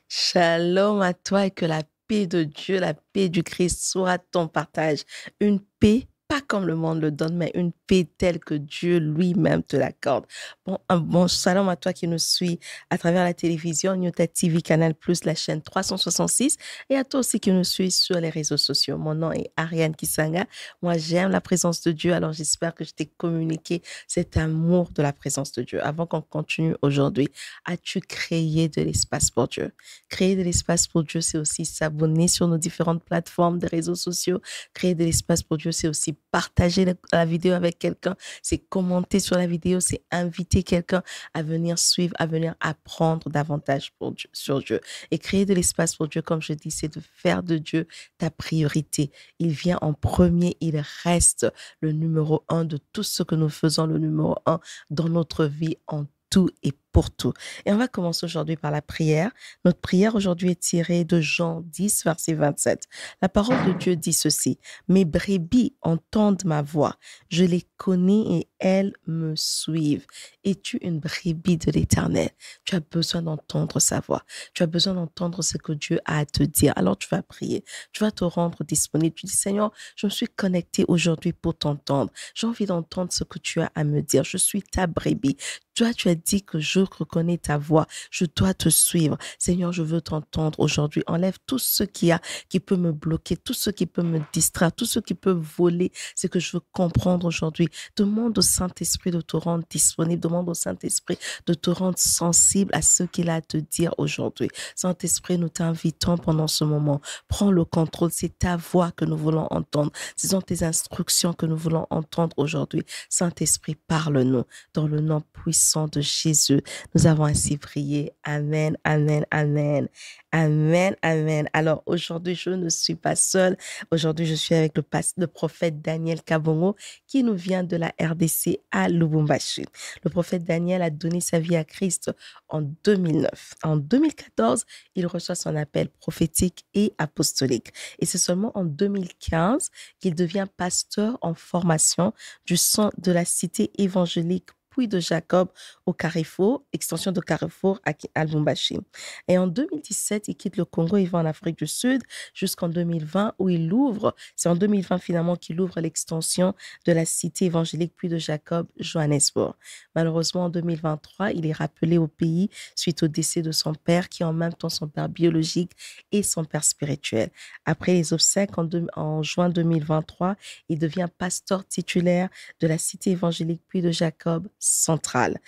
Shalom à toi et que la paix de Dieu, la paix du Christ soit ton partage. Une paix pas comme le monde le donne, mais une paix telle que Dieu lui-même te l'accorde. Bon, un bon shalom à toi qui nous suit à travers la télévision, Nyota TV, Canal+, la chaîne 366, et à toi aussi qui nous suit sur les réseaux sociaux. Mon nom est Ariane Kisanga. Moi, j'aime la présence de Dieu, alors j'espère que je t'ai communiqué cet amour de la présence de Dieu. Avant qu'on continue aujourd'hui, as-tu créé de l'espace pour Dieu? Créer de l'espace pour Dieu, c'est aussi s'abonner sur nos différentes plateformes de réseaux sociaux. Créer de l'espace pour Dieu, c'est aussi partager la vidéo avec quelqu'un. C'est commenter sur la vidéo, c'est inviter quelqu'un à venir suivre, à venir apprendre davantage sur Dieu. Et créer de l'espace pour Dieu, comme je dis, c'est de faire de Dieu ta priorité. Il vient en premier, il reste le numéro un de tout ce que nous faisons, le numéro un dans notre vie en tout et pour tout. Et on va commencer aujourd'hui par la prière. Notre prière aujourd'hui est tirée de Jean 10, verset 27. La parole de Dieu dit ceci: Mes brebis entendent ma voix, je les connais et elles me suivent. Es-tu une brebis de l'Éternel? Tu as besoin d'entendre sa voix. Tu as besoin d'entendre ce que Dieu a à te dire. Alors tu vas prier. Tu vas te rendre disponible. Tu dis: Seigneur, je me suis connecté aujourd'hui pour t'entendre. J'ai envie d'entendre ce que tu as à me dire. Je suis ta brebis. Toi, tu as dit que je reconnais ta voix. Je dois te suivre. Seigneur, je veux t'entendre aujourd'hui. Enlève tout ce qui peut me bloquer, tout ce qui peut me distraire, tout ce qui peut voler. C'est que je veux comprendre aujourd'hui. Demande au Saint-Esprit de te rendre disponible. Demande au Saint-Esprit de te rendre sensible à ce qu'il a à te dire aujourd'hui. Saint-Esprit, nous t'invitons pendant ce moment. Prends le contrôle. C'est ta voix que nous voulons entendre. Ce sont tes instructions que nous voulons entendre aujourd'hui. Saint-Esprit, parle-nous dans le nom puissant de Jésus. Nous avons ainsi prié. Amen, amen, amen. Amen, amen. Alors aujourd'hui, je ne suis pas seule. Aujourd'hui, je suis avec le prophète Daniel Kabongo qui nous vient de la RDC à Lubumbashi. Le prophète Daniel a donné sa vie à Christ en 2009. En 2014, il reçoit son appel prophétique et apostolique. Et c'est seulement en 2015 qu'il devient pasteur en formation du centre de la cité évangélique Puy de Jacob au Carrefour, extension de Carrefour à Lubumbashi. Et en 2017, il quitte le Congo, il va en Afrique du Sud jusqu'en 2020 où il ouvre, c'est en 2020 finalement qu'il ouvre l'extension de la cité évangélique Puy de Jacob, Johannesburg. Malheureusement, en 2023, il est rappelé au pays suite au décès de son père qui est en même temps son père biologique et son père spirituel. Après les obsèques en juin 2023, il devient pasteur titulaire de la cité évangélique Puy de Jacob centrale.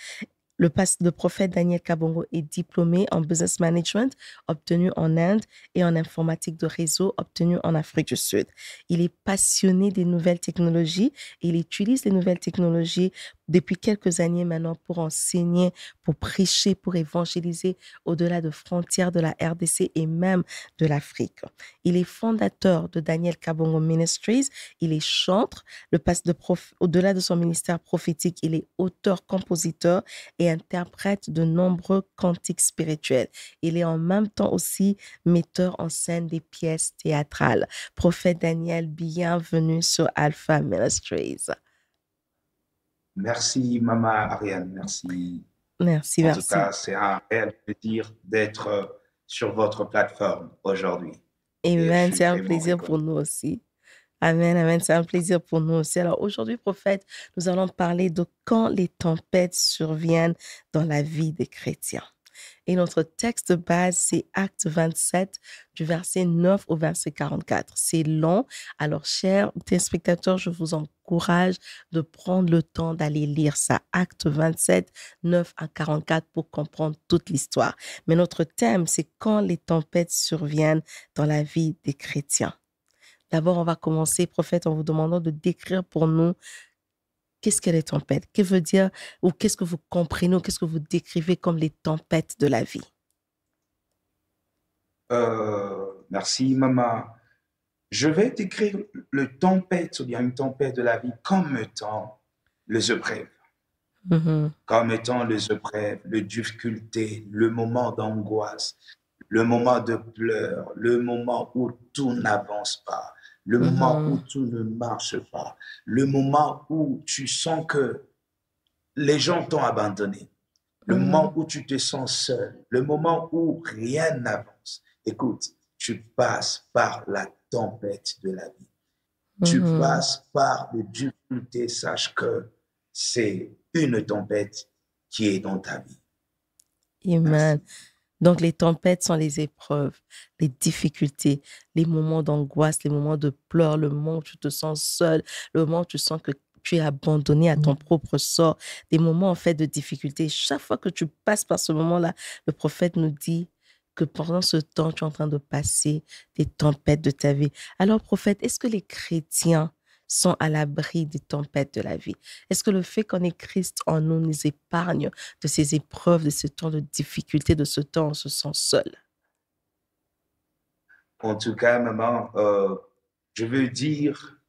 Le prophète Daniel Kabongo est diplômé en business management, obtenu en Inde, et en informatique de réseau, obtenu en Afrique du Sud. Il est passionné des nouvelles technologies et il utilise les nouvelles technologies depuis quelques années maintenant pour enseigner, pour prêcher, pour évangéliser au-delà de frontières de la RDC et même de l'Afrique. Il est fondateur de Daniel Kabongo Ministries. Il est chantre. Au-delà de son ministère prophétique, il est auteur, compositeur et interprète de nombreux cantiques spirituels. Il est en même temps aussi metteur en scène des pièces théâtrales. Prophète Daniel, bienvenue sur Alpha Ministries. Merci, Maman Ariane, merci. Merci, En tout merci. cas, c'est un réel plaisir d'être sur votre plateforme aujourd'hui et je Amen, suis c'est un vraiment plaisir pour reconnaissant. nous aussi. Amen, amen, c'est un plaisir pour nous aussi. Alors aujourd'hui, prophète, nous allons parler de quand les tempêtes surviennent dans la vie des chrétiens. Et notre texte de base, c'est Acte 27, du verset 9 au verset 44. C'est long. Alors, chers téléspectateurs, je vous encourage de prendre le temps d'aller lire ça. Acte 27, 9 à 44 pour comprendre toute l'histoire. Mais notre thème, c'est quand les tempêtes surviennent dans la vie des chrétiens. D'abord, on va commencer, prophète, en vous demandant de décrire pour nous qu'est-ce que les tempêtes. Que veut dire, ou qu'est-ce que vous comprenez, ou qu'est-ce que vous décrivez comme les tempêtes de la vie. Merci, Maman. Je vais décrire le tempête, ou bien une tempête de la vie, comme étant les épreuves, Mhm, comme étant les épreuves, les difficultés, le moment d'angoisse, le moment de pleurs, le moment où tout n'avance pas, le moment où mhm, tout ne marche pas, le moment où tu sens que les gens t'ont abandonné. le Mhm. moment où tu te sens seul, le moment où rien n'avance. Écoute, tu passes par la tempête de la vie. Tu Mhm. passes par des difficultés, sache que c'est une tempête qui est dans ta vie. Amen. Merci. Donc, les tempêtes sont les épreuves, les difficultés, les moments d'angoisse, les moments de pleurs, le moment où tu te sens seul, le moment où tu sens que tu es abandonné à ton propre sort, des moments en fait de difficulté. Chaque fois que tu passes par ce moment-là, le prophète nous dit que pendant ce temps, tu es en train de passer des tempêtes de ta vie. Alors, prophète, est-ce que les chrétiens sont à l'abri des tempêtes de la vie? Est-ce que le fait qu'on ait Christ en nous nous épargne de ces épreuves, de ce temps de difficulté, de ce temps où on se sent seul? En tout cas, maman, je veux dire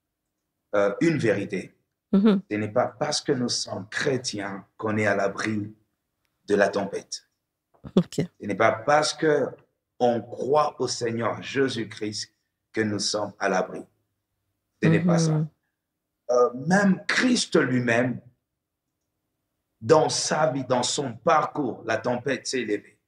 une vérité. Mhm. Ce n'est pas parce que nous sommes chrétiens qu'on est à l'abri de la tempête. OK. Ce n'est pas parce que on croit au Seigneur Jésus-Christ que nous sommes à l'abri. Ce n'est pas ça. Mhm. Même Christ lui-même, dans sa vie, dans son parcours, la tempête s'est élevée.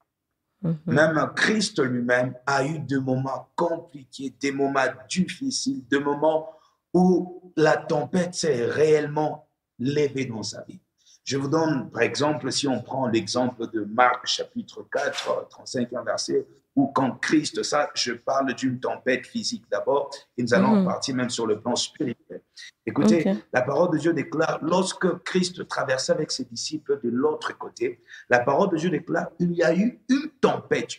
Mhm. Même Christ lui-même a eu des moments compliqués, des moments difficiles, des moments où la tempête s'est réellement levée dans sa vie. Je vous donne, par exemple, si on prend l'exemple de Marc chapitre 4, 35e verset, où quand Christ, ça, je parle d'une tempête physique d'abord, et nous allons Mhm. partir même sur le plan spirituel. Écoutez, OK. la parole de Dieu déclare, lorsque Christ traversait avec ses disciples de l'autre côté, la parole de Dieu déclare, il y a eu une tempête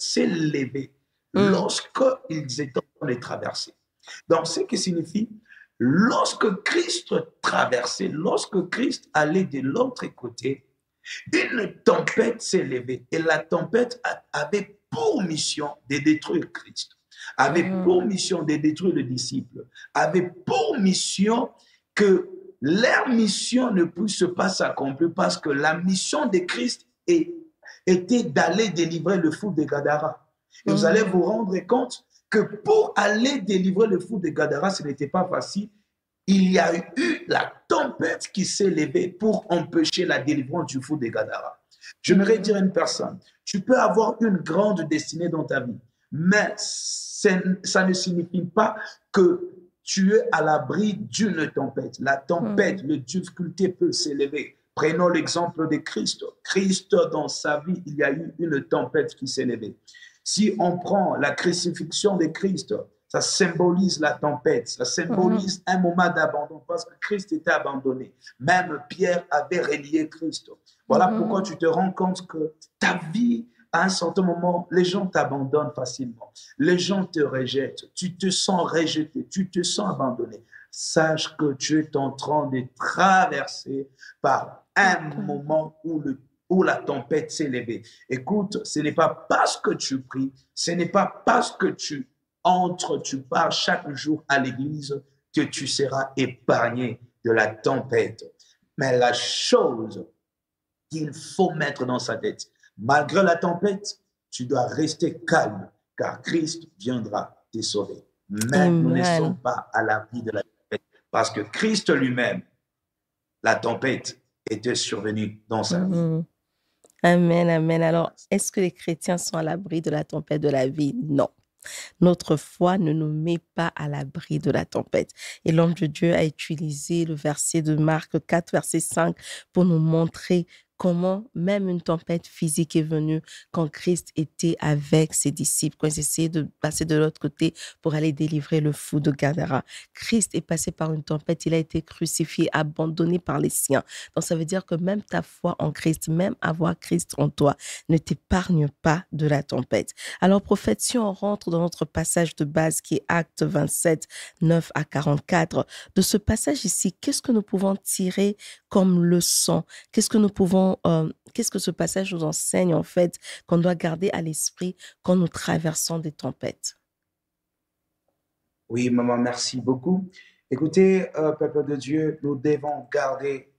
s'est levée Mm. lorsqu'ils étaient en train de traverser. Donc, ce qui signifie, lorsque Christ traversait, lorsque Christ allait de l'autre côté, une tempête s'est levée et la tempête avait pour mission de détruire Christ, avait Mhm. pour mission de détruire les disciples, avait pour mission que leur mission ne puisse pas s'accomplir parce que la mission de Christ était d'aller délivrer le fou de Gadara. Et vous allez Mhm. vous rendre compte que pour aller délivrer le fou de Gadara, ce n'était pas facile. Il y a eu la tempête qui s'est levée pour empêcher la délivrance du fou de Gadara. J'aimerais dire à une personne, tu peux avoir une grande destinée dans ta vie, mais ça ne signifie pas que tu es à l'abri d'une tempête. La tempête, Mhm. les difficultés peuvent s'élever. Prenons l'exemple de Christ. Christ, dans sa vie, il y a eu une tempête qui s'est levée. Si on prend la crucifixion de Christ, ça symbolise la tempête, ça Mhm. symbolise un moment d'abandon parce que Christ était abandonné. Même Pierre avait relié Christ. Voilà pourquoi Mhm. tu te rends compte que ta vie, à un certain moment, les gens t'abandonnent facilement. Les gens te rejettent. Tu te sens rejeté, tu te sens abandonné. Sache que tu es en train de traverser par un moment où la tempête s'est levée. Écoute, ce n'est pas parce que tu pries, ce n'est pas parce que tu pars chaque jour à l'église que tu seras épargné de la tempête. Mais la chose qu'il faut mettre dans sa tête, malgré la tempête, tu dois rester calme, car Christ viendra te sauver. Mais nous ne sommes Amen. pas à l'abri de la tempête, parce que Christ lui-même, la tempête était survenue dans sa vie. Mhm. Amen, amen. Alors, est-ce que les chrétiens sont à l'abri de la tempête de la vie? Non. Notre foi ne nous met pas à l'abri de la tempête. Et l'homme de Dieu a utilisé le verset de Marc 4, verset 5, pour nous montrer comment même une tempête physique est venue quand Christ était avec ses disciples, quand ils essayaient de passer de l'autre côté pour aller délivrer le fou de Gadara. Christ est passé par une tempête, il a été crucifié, abandonné par les siens. Donc ça veut dire que même ta foi en Christ, même avoir Christ en toi, ne t'épargne pas de la tempête. Alors, prophète, si on rentre dans notre passage de base qui est Acte 27, 9 à 44, de ce passage ici, qu'est-ce que nous pouvons tirer comme leçon? Qu'est-ce que ce passage nous enseigne en fait qu'on doit garder à l'esprit quand nous traversons des tempêtes? Oui, maman, merci beaucoup. Écoutez, peuple de Dieu, nous devons garder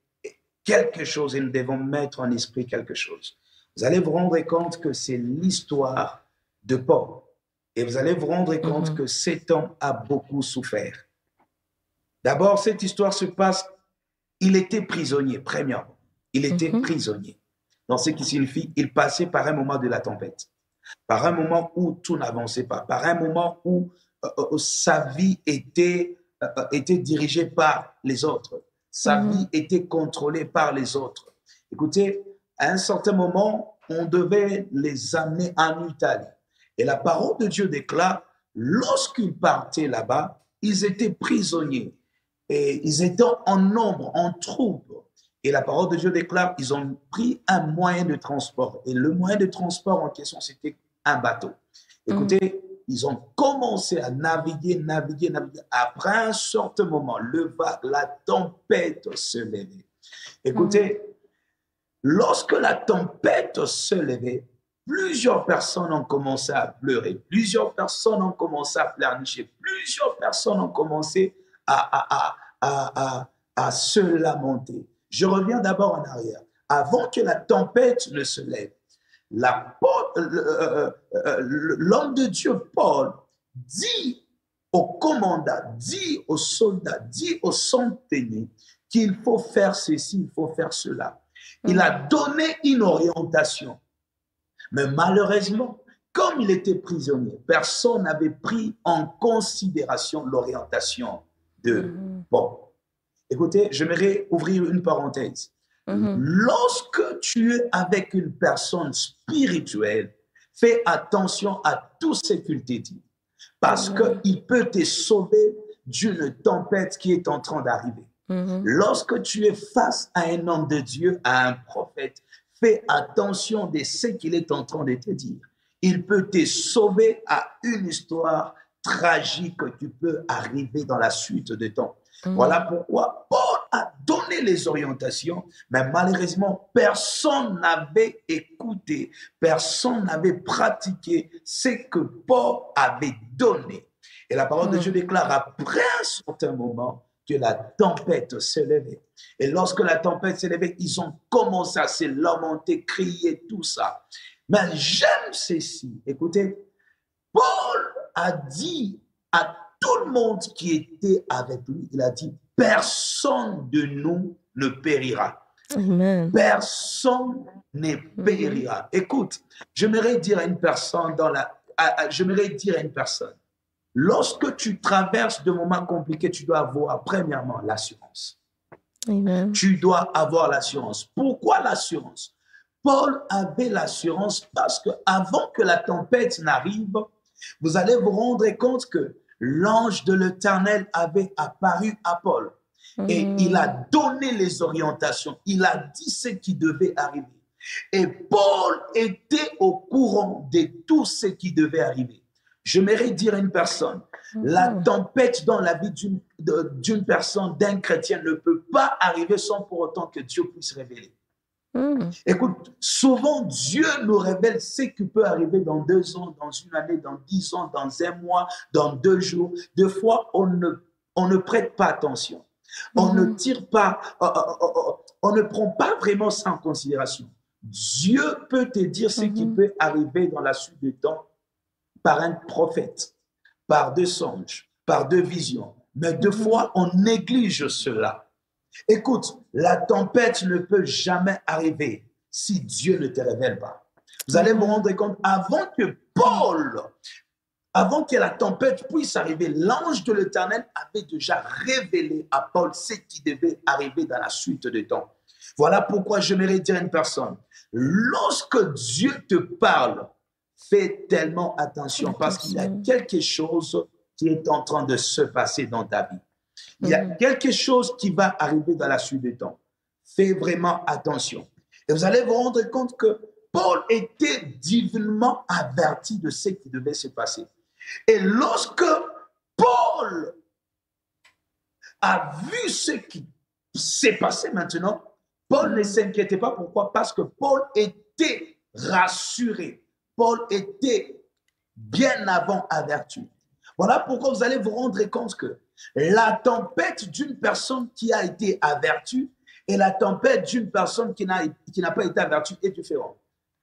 quelque chose et nous devons mettre en esprit quelque chose. Vous allez vous rendre compte que c'est l'histoire de Paul. Et vous allez vous rendre compte Mhm. que cet homme a beaucoup souffert. D'abord, cette histoire se passe, il était prisonnier, premièrement. Il était Mhm. prisonnier. Donc, ce qui signifie il passait par un moment de la tempête, par un moment où tout n'avançait pas, par un moment où sa vie était dirigée par les autres, sa vie était contrôlée par les autres. Écoutez, à un certain moment, on devait les amener en Italie. Et la parole de Dieu déclare, lorsqu'ils partaient là-bas, ils étaient prisonniers et ils étaient en nombre, en troupe. Et la parole de Dieu déclare, ils ont pris un moyen de transport. Et le moyen de transport en question, c'était un bateau. Écoutez, ils ont commencé à naviguer. Après un certain moment, la tempête se levait. Écoutez, lorsque la tempête se levait, plusieurs personnes ont commencé à pleurer, plusieurs personnes ont commencé à pleurnicher, plusieurs personnes ont commencé à se lamenter. Je reviens d'abord en arrière. Avant que la tempête ne se lève, l'homme de Dieu, Paul, dit au commandant, dit aux soldats, dit aux centeniers qu'il faut faire ceci, il faut faire cela. Il a donné une orientation. Mais malheureusement, comme il était prisonnier, personne n'avait pris en considération l'orientation de Paul. Écoutez, j'aimerais ouvrir une parenthèse. Lorsque tu es avec une personne spirituelle, fais attention à tout ce qu'il te dit. Parce qu'il peut te sauver d'une tempête qui est en train d'arriver. Lorsque tu es face à un homme de Dieu, à un prophète, fais attention de ce qu'il est en train de te dire. Il peut te sauver à une histoire tragique que tu peux arriver dans la suite de temps. Voilà pourquoi Paul a donné les orientations, mais malheureusement, personne n'avait écouté, personne n'avait pratiqué ce que Paul avait donné. Et la parole de Dieu déclare après un certain moment que la tempête s'est levée. Et lorsque la tempête s'est levée, ils ont commencé à se lamenter, crier, tout ça. Mais j'aime ceci. Écoutez, Paul a dit à tout le monde qui était avec lui, il a dit, personne de nous ne périra. Amen. Personne ne périra. Écoute, j'aimerais dire à une personne lorsque tu traverses de moments compliqués, tu dois avoir premièrement l'assurance. Amen. Tu dois avoir l'assurance. Pourquoi l'assurance? Paul avait l'assurance parce que avant que la tempête n'arrive, vous allez vous rendre compte que l'ange de l'Éternel avait apparu à Paul et il a donné les orientations, il a dit ce qui devait arriver. Et Paul était au courant de tout ce qui devait arriver. J'aimerais dire à une personne, la tempête dans la vie d'une personne, d'un chrétien ne peut pas arriver sans pour autant que Dieu puisse révéler. Écoute, souvent Dieu nous révèle ce qui peut arriver dans 2 ans, dans une année, dans 10 ans, dans un mois, dans 2 jours. Des fois, on ne prête pas attention. On ne tire pas, on ne prend pas vraiment ça en considération. Dieu peut te dire ce qui peut arriver dans la suite du temps par un prophète, par 2 songes, par 2 visions. Mais des fois, on néglige cela. Écoute, la tempête ne peut jamais arriver si Dieu ne te révèle pas. Vous allez vous rendre compte, avant que la tempête puisse arriver, l'ange de l'Éternel avait déjà révélé à Paul ce qui devait arriver dans la suite du temps. Voilà pourquoi j'aimerais dire à une personne, lorsque Dieu te parle, fais tellement attention parce qu'il y a quelque chose qui est en train de se passer dans ta vie. Il y a quelque chose qui va arriver dans la suite du temps. Fais vraiment attention. Et vous allez vous rendre compte que Paul était divinement averti de ce qui devait se passer. Et lorsque Paul a vu ce qui s'est passé maintenant, Paul ne s'inquiétait pas. Pourquoi? Parce que Paul était rassuré. Paul était bien avant averti. Voilà pourquoi vous allez vous rendre compte que la tempête d'une personne qui a été avertie et la tempête d'une personne qui n'a pas été avertie est différente.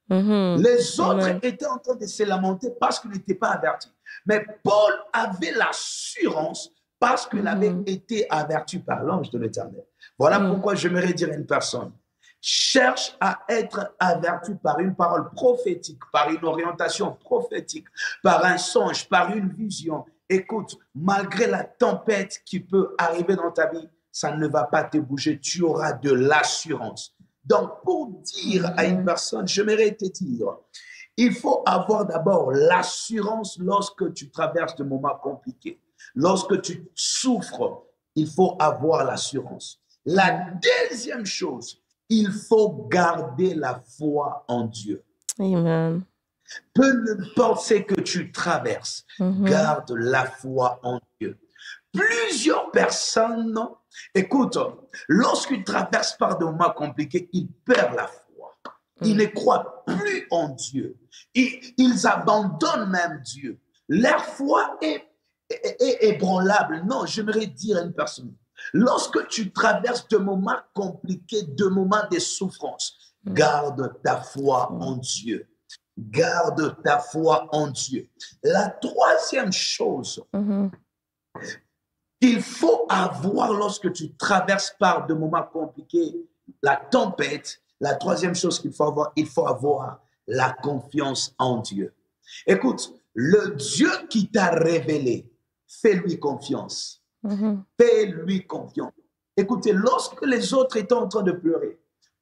Les autres étaient en train de se lamenter parce qu'ils n'étaient pas avertis. Mais Paul avait l'assurance parce qu'il avait été averti par l'ange de l'Éternel. Voilà pourquoi j'aimerais dire à une personne, cherche à être averti par une parole prophétique, par une orientation prophétique, par un songe, par une vision. Écoute, malgré la tempête qui peut arriver dans ta vie, ça ne va pas te bouger. Tu auras de l'assurance. Donc, pour dire à une personne, j'aimerais te dire, il faut avoir d'abord l'assurance lorsque tu traverses des moments compliqués. Lorsque tu souffres, il faut avoir l'assurance. La deuxième chose, il faut garder la foi en Dieu. Amen. Peu importe ce que tu traverses, garde la foi en Dieu. Plusieurs personnes, écoute, lorsqu'ils traversent par des moments compliqués, ils perdent la foi. Ils ne croient plus en Dieu. Ils abandonnent même Dieu. Leur foi est ébranlable. Non, j'aimerais dire à une personne, lorsque tu traverses de moments compliqués, de moments de souffrance, garde ta foi en Dieu. Garde ta foi en Dieu. La troisième chose qu'il faut avoir lorsque tu traverses par de moments compliqués, la tempête, la troisième chose qu'il faut avoir la confiance en Dieu. Écoute, le Dieu qui t'a révélé, fais-lui confiance. Fais-lui confiance. Écoutez, lorsque les autres étaient en train de pleurer,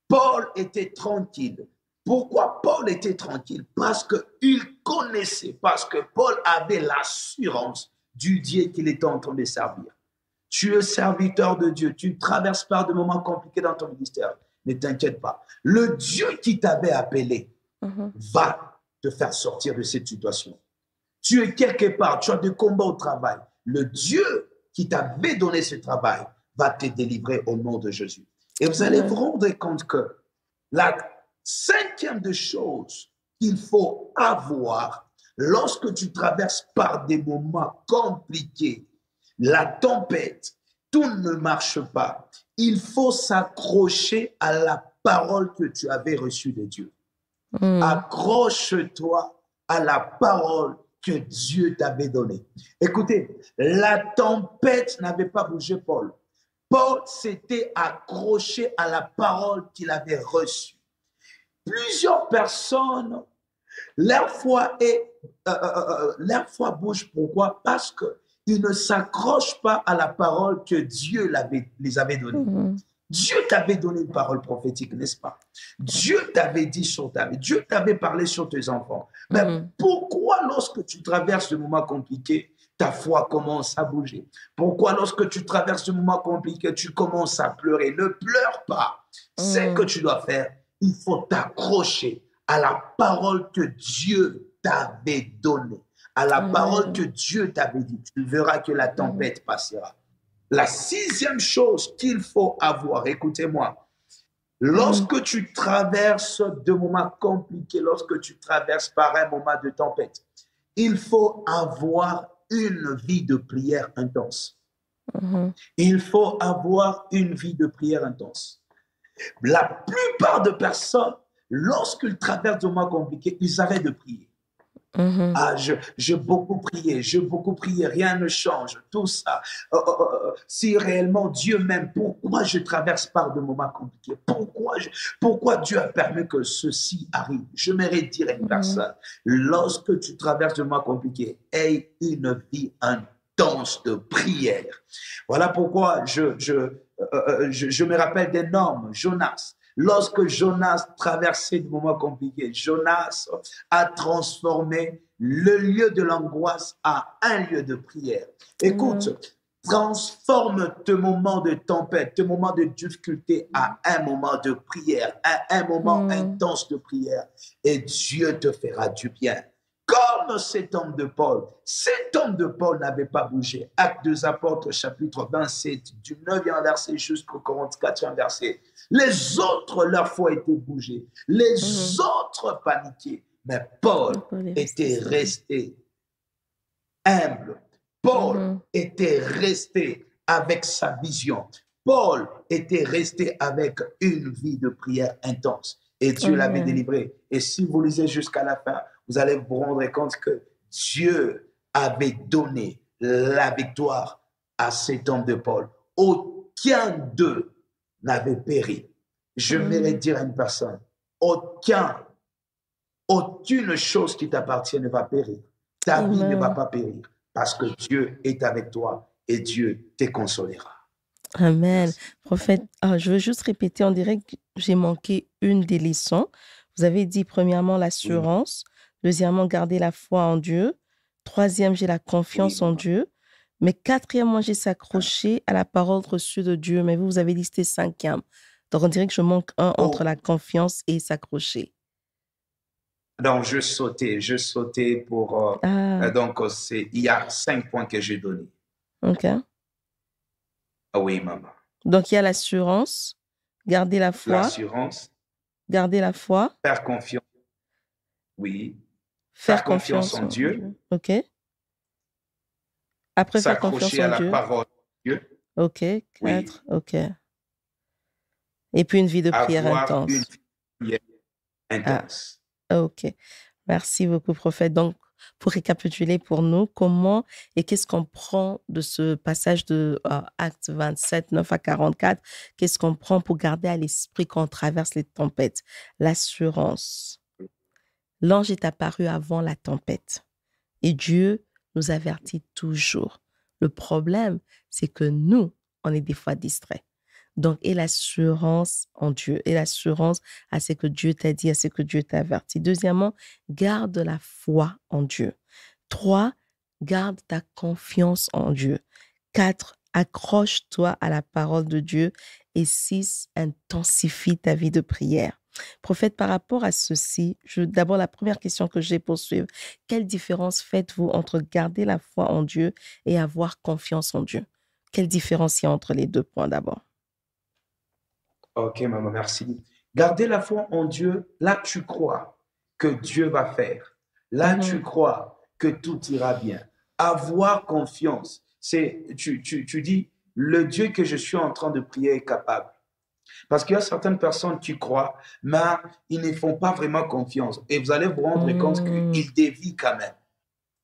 Paul était tranquille. Pourquoi Paul était tranquille? Parce qu'il connaissait, parce que Paul avait l'assurance du Dieu qu'il était en train de servir. Tu es serviteur de Dieu, tu traverses par des moments compliqués dans ton ministère. Ne t'inquiète pas. Le Dieu qui t'avait appelé va te faire sortir de cette situation. Tu es quelque part, tu as des combats au travail. Le Dieu qui t'avait donné ce travail va te délivrer au nom de Jésus. Et vous allez vous rendre compte que la cinquième des choses qu'il faut avoir lorsque tu traverses par des moments compliqués, la tempête, tout ne marche pas. Il faut s'accrocher à la parole que tu avais reçue de Dieu. Accroche-toi à la parole que Dieu t'avait donnée. Écoutez, la tempête n'avait pas bougé Paul. Paul s'était accroché à la parole qu'il avait reçue. Plusieurs personnes, leur foi bouge. Pourquoi? Parce qu'ils ne s'accrochent pas à la parole que Dieu les avait donnée. Dieu t'avait donné une parole prophétique, n'est-ce pas? Dieu t'avait dit sur ta vie, Dieu t'avait parlé sur tes enfants. Mais pourquoi lorsque tu traverses de moments compliqués, ta foi commence à bouger? Pourquoi lorsque tu traverses de moments compliqués, tu commences à pleurer? Ne pleure pas. C'est ce que tu dois faire. Il faut t'accrocher à la parole que Dieu t'avait donnée, à la parole que Dieu t'avait dit. Tu verras que la tempête passera. La sixième chose qu'il faut avoir, écoutez-moi, lorsque tu traverses de moments compliqués, lorsque tu traverses par un moment de tempête, il faut avoir une vie de prière intense. Il faut avoir une vie de prière intense. La plupart de personnes, lorsqu'ils traversent des moments compliqués, ils arrêtent de prier. Ah, j'ai beaucoup prié, rien ne change, tout ça. Si réellement Dieu m'aime, pourquoi je traverse par de moments compliqués? Pourquoi Dieu a permis que ceci arrive? Je m'aimerais dire à une personne, lorsque tu traverses de moments compliqués, aie une vie intense de prière. Voilà pourquoi je me rappelle d'un homme, Jonas. Lorsque Jonas traversait des moments compliqués, Jonas a transformé le lieu de l'angoisse à un lieu de prière. Écoute, transforme tes moments de tempête, tes moments de difficulté à un moment de prière, à un moment intense de prière, et Dieu te fera du bien. Comme cet homme de Paul n'avait pas bougé. Actes des Apôtres, chapitre 27, du 9e verset jusqu'au 44e verset. Les autres, leur foi était bougée. Les autres paniquaient. Mais Paul était resté humble. Paul était resté avec sa vision. Paul était resté avec une vie de prière intense. Et Dieu l'avait délivré. Et si vous lisez jusqu'à la fin, vous allez vous rendre compte que Dieu avait donné la victoire à cet homme de Paul. Aucun d'eux n'avait péri. j'aimerais dire à une personne, aucun, aucune chose qui t'appartient ne va périr. Ta vie ne va Amen. pas périr parce que Dieu est avec toi et Dieu te consolera. Amen. Merci. Prophète, je veux juste répéter, on dirait que j'ai manqué une des leçons. Vous avez dit premièrement Oui, l'assurance, deuxièmement garder la foi en Dieu, troisième j'ai la oui, confiance en maman. Dieu, mais quatrièmement j'ai s'accrocher à la parole reçue de Dieu, mais vous avez dit c'était cinquième. Donc on dirait que je manque un entre la Oh, confiance et s'accrocher. donc je sautais pour... Ah, donc, il y a 5 points que j'ai donnés. ok. Ah oui, maman. Donc il y a l'assurance, garder L'assurance, la foi, faire confiance, oui. faire Faire confiance confiance en en Dieu, Dieu. Ok. Après faire confiance s'accrocher en à la Dieu. parole de Dieu, Ok, oui. 4, ok. Et puis une vie de prière Avoir une intense. prière Ah, intense. ok. Merci beaucoup, prophète. Donc, pour récapituler pour nous, comment et qu'est-ce qu'on prend de ce passage de Acte 27, 9 à 44? Qu'est-ce qu'on prend pour garder à l'esprit quand on traverse les tempêtes? L'assurance. L'ange est apparu avant la tempête et Dieu nous avertit toujours. Le problème, c'est que nous, on est des fois distraits. Donc, et l'assurance en Dieu, et l'assurance à ce que Dieu t'a dit, à ce que Dieu t'a averti. Deuxièmement, garde la foi en Dieu. 3, garde ta confiance en Dieu. 4, accroche-toi à la parole de Dieu. Et 6, intensifie ta vie de prière. Prophète, par rapport à ceci, d'abord, la première question que j'ai pour suivre, quelle différence faites-vous entre garder la foi en Dieu et avoir confiance en Dieu? Quelle différence il y a entre les deux points d'abord? Ok, maman, merci. Garder la foi en Dieu, là tu crois que Dieu va faire. Là tu Mhm. crois que tout ira bien. Avoir confiance, c'est, tu dis, le Dieu que je suis en train de prier est capable. Parce qu'il y a certaines personnes qui croient, mais ils ne font pas vraiment confiance. Et vous allez vous rendre compte Mm. qu'ils dévient quand même.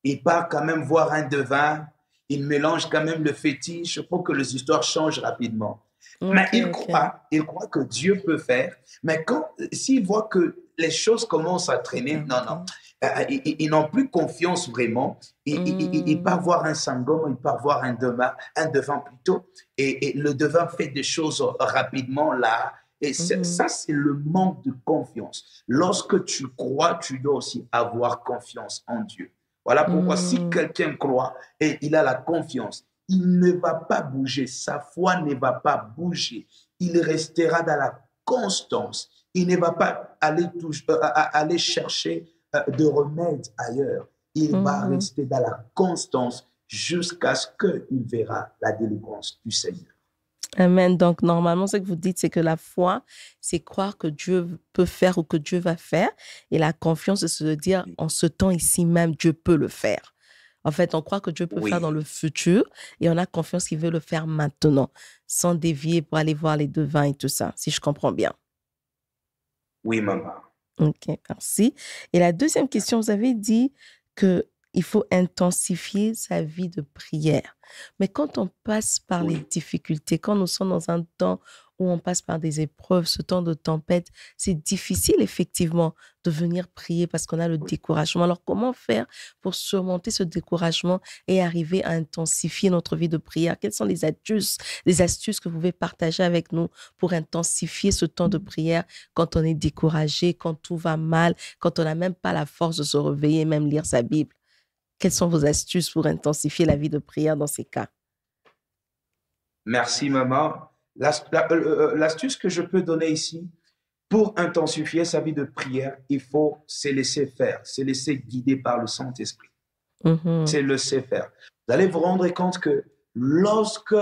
Ils partent quand même voir un devin. Ils mélangent quand même le fétiche pour que les histoires changent rapidement. Mais Ok, ok. ils croient que Dieu peut faire. Mais s'ils voient que les choses commencent à traîner, non, non. Regardez. Ils n'ont plus confiance vraiment. Ils partent Mm. voir un sangoma, ils partent voir un devin plutôt. Et le devin fait des choses rapidement là. Et Mhm. ça, c'est le manque de confiance. Lorsque tu crois, tu dois aussi avoir confiance en Dieu. Voilà pourquoi si Mm. quelqu'un croit et il a la confiance, il ne va pas bouger, sa foi ne va pas bouger. Il restera dans la constance. Il ne va pas aller chercher de remède ailleurs. Il va Mhm. rester dans la constance jusqu'à ce qu'il verra la délivrance du Seigneur. Amen. Donc, normalement, ce que vous dites, c'est que la foi, c'est croire que Dieu peut faire ou que Dieu va faire. Et la confiance, c'est se dire, en ce temps ici même, Dieu peut le faire. En fait, on croit que Dieu peut faire dans Oui, le futur et on a confiance qu'il veut le faire maintenant, sans dévier pour aller voir les devins et tout ça, si je comprends bien. oui, maman. Ok, merci. Et la deuxième question, vous avez dit que il faut intensifier sa vie de prière. Mais quand on passe par les Oui. difficultés, quand nous sommes dans un temps où on passe par des épreuves, ce temps de tempête, c'est difficile effectivement de venir prier parce qu'on a le Oui. découragement. Alors comment faire pour surmonter ce découragement et arriver à intensifier notre vie de prière? Quelles sont les astuces que vous pouvez partager avec nous pour intensifier ce temps de prière quand on est découragé, quand tout va mal, quand on n'a même pas la force de se réveiller, même lire sa Bible? Quelles sont vos astuces pour intensifier la vie de prière dans ces cas? Merci, maman. L'astuce que je peux donner ici, pour intensifier sa vie de prière, il faut se laisser faire, se laisser guider par le Saint-Esprit. Mhm, C'est le laisser faire. Vous allez vous rendre compte que lorsque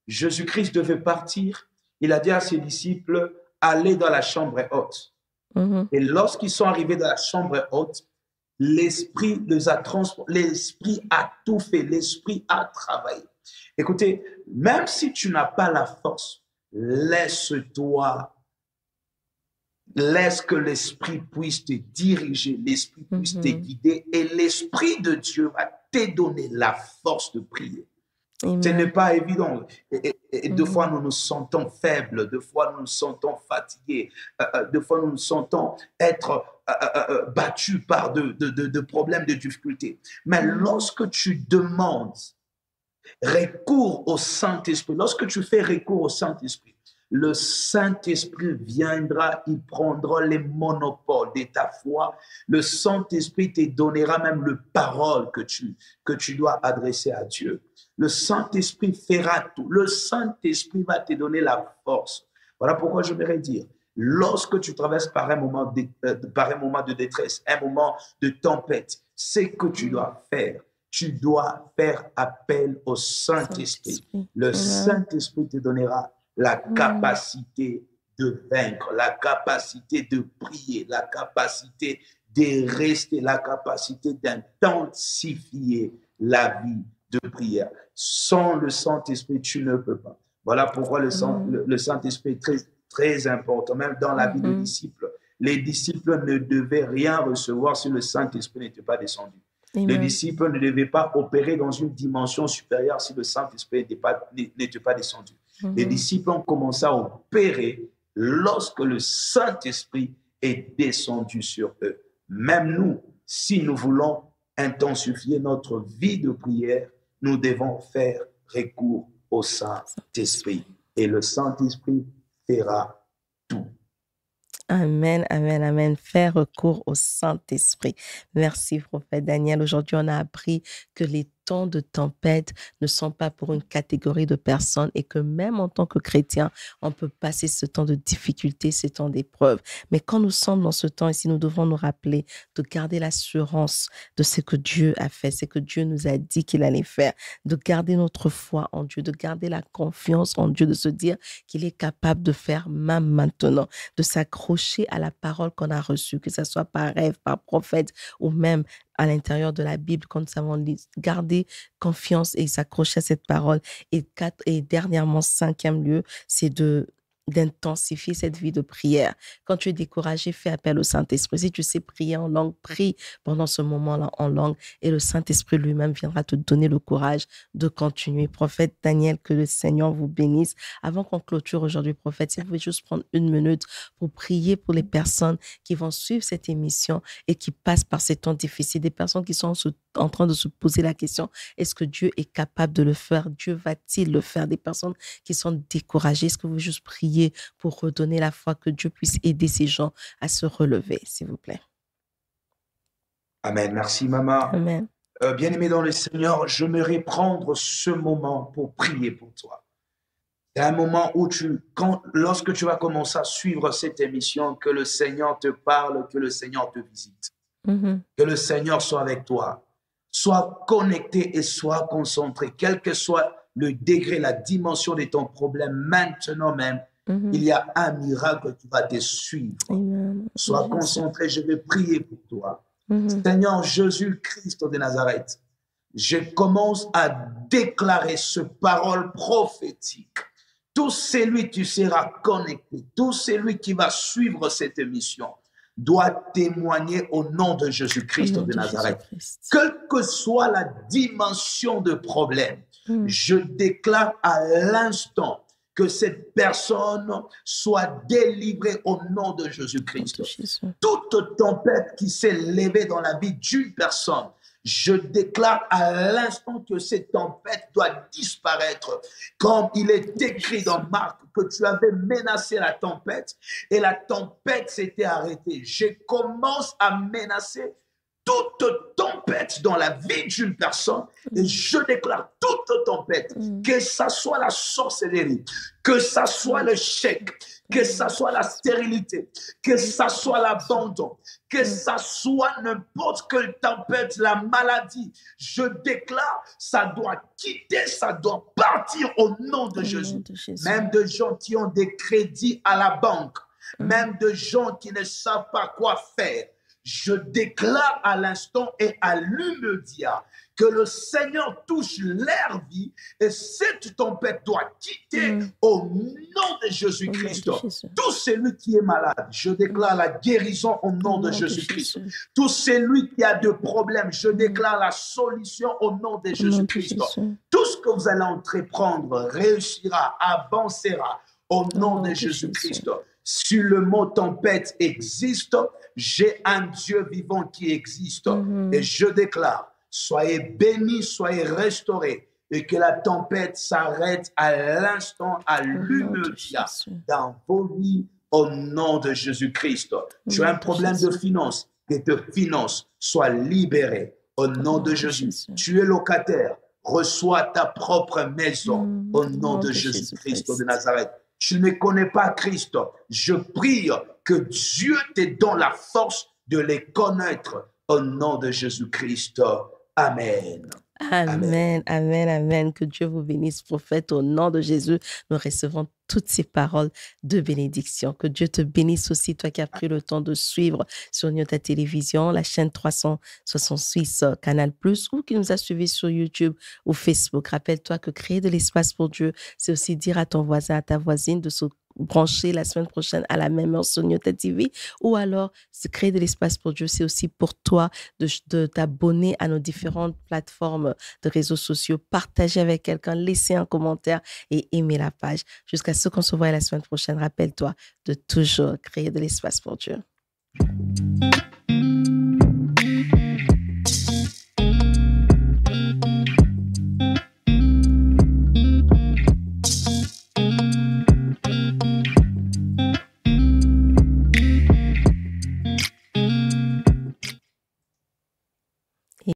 Jésus-Christ devait partir, il a dit à ses disciples, allez dans la chambre haute. mhm, Et lorsqu'ils sont arrivés dans la chambre haute, l'Esprit les a transportés, l'Esprit a tout fait, l'Esprit a travaillé. Écoutez, même si tu n'as pas la force, laisse-toi, laisse que l'Esprit puisse te diriger, l'Esprit puisse te mhm. guider et l'Esprit de Dieu va te donner la force de prier. Ce n'est Amen. pas évident. Et deux fois, nous nous sentons faibles, deux fois, nous nous sentons fatigués, deux fois, nous nous sentons être battus par de problèmes, de difficultés. Mais lorsque tu demandes recours au Saint-Esprit, lorsque tu fais recours au Saint-Esprit, le Saint-Esprit viendra, il prendra les monopoles de ta foi. Le Saint-Esprit te donnera même le parole que tu dois adresser à Dieu. Le Saint-Esprit fera tout. Le Saint-Esprit va te donner la force. Voilà pourquoi je voudrais dire, lorsque tu traverses par un moment de détresse, un moment de tempête, c'est que tu dois faire. Tu dois faire appel au Saint-Esprit. Le Saint-Esprit te donnera la capacité de vaincre, la capacité de prier, la capacité de rester, la capacité d'intensifier la vie de prière. Sans le Saint-Esprit, tu ne peux pas. Voilà pourquoi le Saint-Esprit est très, très important, même dans la vie des disciples. Les disciples ne devaient rien recevoir si le Saint-Esprit n'était pas descendu. Amen. Les disciples ne devaient pas opérer dans une dimension supérieure si le Saint-Esprit n'était pas descendu. Les disciples ont commencé à opérer lorsque le Saint-Esprit est descendu sur eux. Même nous, si nous voulons intensifier notre vie de prière, nous devons faire recours au Saint-Esprit. Et le Saint-Esprit fera tout. Amen, amen, amen. Faire recours au Saint-Esprit. Merci, prophète Daniel. Aujourd'hui, on a appris que les temps de tempête ne sont pas pour une catégorie de personnes et que même en tant que chrétien, on peut passer ce temps de difficulté, ce temps d'épreuve. Mais quand nous sommes dans ce temps ici, nous devons nous rappeler de garder l'assurance de ce que Dieu a fait, ce que Dieu nous a dit qu'il allait faire, de garder notre foi en Dieu, de garder la confiance en Dieu, de se dire qu'il est capable de faire même maintenant, de s'accrocher à la parole qu'on a reçue, que ce soit par rêve, par prophète ou même à l'intérieur de la Bible, quand nous savons garder confiance et s'accrocher à cette parole. Et dernièrement, 5e lieu, c'est d'intensifier cette vie de prière. Quand tu es découragé, fais appel au Saint-Esprit. Si tu sais prier en langue, prie pendant ce moment-là en langue et le Saint-Esprit lui-même viendra te donner le courage de continuer. Prophète Daniel, que le Seigneur vous bénisse. Avant qu'on clôture aujourd'hui, prophète, si vous pouvez juste prendre une minute pour prier pour les personnes qui vont suivre cette émission et qui passent par ces temps difficiles, des personnes qui sont en train de se poser la question, est-ce que Dieu est capable de le faire? Dieu va-t-il le faire? Des personnes qui sont découragées, est-ce que vous juste prier pour redonner la foi, que Dieu puisse aider ces gens à se relever, s'il vous plaît? Amen. Merci, maman. Amen. Bien-aimé dans le Seigneur, j'aimerais prendre ce moment pour prier pour toi. C'est un moment où lorsque tu vas commencer à suivre cette émission, que le Seigneur te parle, que le Seigneur te visite. Que le Seigneur soit avec toi. Sois connecté et sois concentré, quel que soit le degré, la dimension de ton problème, maintenant même, il y a un miracle qui va te suivre. Sois concentré, je vais prier pour toi. Seigneur Jésus-Christ de Nazareth, je commence à déclarer ce parole prophétique. Tout celui qui sera connecté, tout celui qui va suivre cette émission, doit témoigner au nom de Jésus-Christ de Nazareth. Quelle que soit la dimension de problème, je déclare à l'instant que cette personne soit délivrée au nom de Jésus-Christ. Toute tempête qui s'est levée dans la vie d'une personne, je déclare à l'instant que cette tempête doit disparaître. Comme il est écrit dans Marc que tu avais menacé la tempête et la tempête s'était arrêtée. Je commence à menacer toute tempête dans la vie d'une personne et je déclare toute tempête, que ça soit la sorcellerie, que ça soit le chèque, que ça soit la stérilité, que ça soit l'abandon, que ça soit n'importe quelle tempête, la maladie, je déclare, ça doit quitter, ça doit partir au nom de Jésus. Même de gens qui ont des crédits à la banque, même de gens qui ne savent pas quoi faire, Je déclare à l'instant et à l'immédiat que le Seigneur touche leur vie et cette tempête doit quitter au nom de Jésus-Christ. Tout celui qui est malade, je déclare la guérison au nom de Jésus-Christ. Tout celui qui a de problèmes, je déclare la solution au nom de Jésus-Christ. Tout ce que vous allez entreprendre réussira, avancera au nom de Jésus-Christ. Si le mot tempête existe, j'ai un Dieu vivant qui existe. Et je déclare, soyez bénis, soyez restaurés, et que la tempête s'arrête à l'instant, à l'immédiat, dans vos vies, au nom de Jésus-Christ. Tu as un problème de finances, que tes finances soient libérées au nom de Jésus. Tu es locataire, reçois ta propre maison au nom de Jésus-Christ de Nazareth. Tu ne connais pas Christ. Je prie que Dieu te donne la force de les connaître au nom de Jésus-Christ. Amen. Amen, amen, amen. Que Dieu vous bénisse, prophète. Au nom de Jésus, nous recevons toutes ces paroles de bénédiction. Que Dieu te bénisse aussi, toi qui as pris le temps de suivre sur ta télévision, la chaîne 366 Canal+, ou qui nous a suivis sur YouTube ou Facebook. Rappelle-toi que créer de l'espace pour Dieu, c'est aussi dire à ton voisin, à ta voisine de se brancher la semaine prochaine à la même heure sur Nyota TV, ou alors se créer de l'espace pour Dieu, c'est aussi pour toi de t'abonner à nos différentes plateformes de réseaux sociaux, partager avec quelqu'un, laisser un commentaire et aimer la page. Jusqu'à ce qu'on se voit la semaine prochaine, rappelle-toi de toujours créer de l'espace pour Dieu.